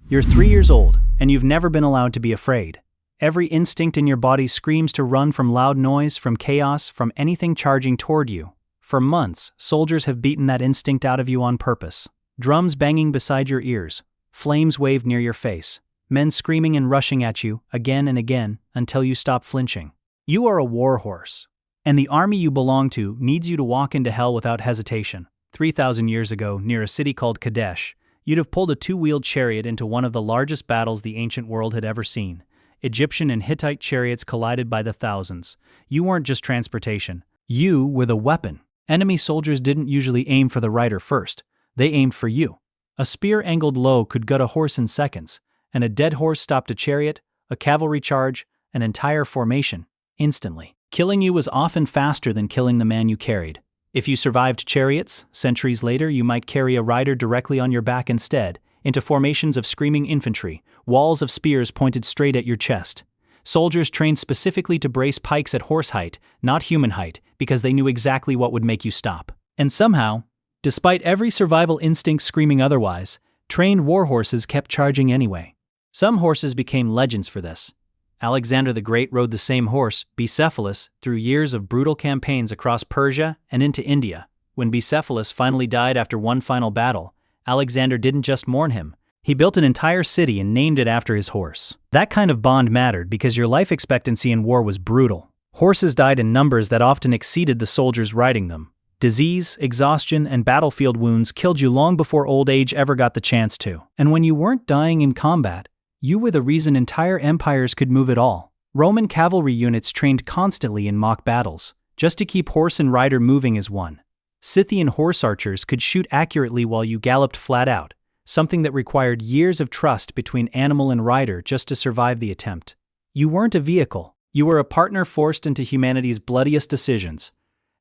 You're 3 years old, and you've never been allowed to be afraid. Every instinct in your body screams to run from loud noise, from chaos, from anything charging toward you. For months, soldiers have beaten that instinct out of you on purpose. Drums banging beside your ears, flames waved near your face, men screaming and rushing at you again and again until you stop flinching. You are a war horse, and the army you belong to needs you to walk into hell without hesitation. 3,000 years ago, near a city called Kadesh, you'd have pulled a two-wheeled chariot into one of the largest battles the ancient world had ever seen. Egyptian and Hittite chariots collided by the thousands. You weren't just transportation. You were the weapon. Enemy soldiers didn't usually aim for the rider first. They aimed for you. A spear angled low could gut a horse in seconds, and a dead horse stopped a chariot, a cavalry charge, an entire formation, instantly. Killing you was often faster than killing the man you carried. If you survived chariots, centuries later you might carry a rider directly on your back instead, into formations of screaming infantry, walls of spears pointed straight at your chest. Soldiers trained specifically to brace pikes at horse height, not human height, because they knew exactly what would make you stop. And somehow, despite every survival instinct screaming otherwise, trained war horses kept charging anyway. Some horses became legends for this. Alexander the Great rode the same horse, Bucephalus, through years of brutal campaigns across Persia and into India. When Bucephalus finally died after one final battle, Alexander didn't just mourn him. He built an entire city and named it after his horse. That kind of bond mattered because your life expectancy in war was brutal. Horses died in numbers that often exceeded the soldiers riding them. Disease, exhaustion, and battlefield wounds killed you long before old age ever got the chance to. And when you weren't dying in combat, you were the reason entire empires could move at all. Roman cavalry units trained constantly in mock battles, just to keep horse and rider moving as one. Scythian horse archers could shoot accurately while you galloped flat out, something that required years of trust between animal and rider just to survive the attempt. You weren't a vehicle. You were a partner forced into humanity's bloodiest decisions,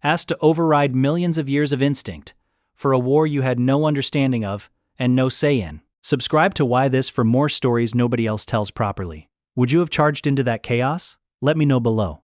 asked to override millions of years of instinct, for a war you had no understanding of and no say in. Subscribe to WhyThis for more stories nobody else tells properly. Would you have charged into that chaos? Let me know below.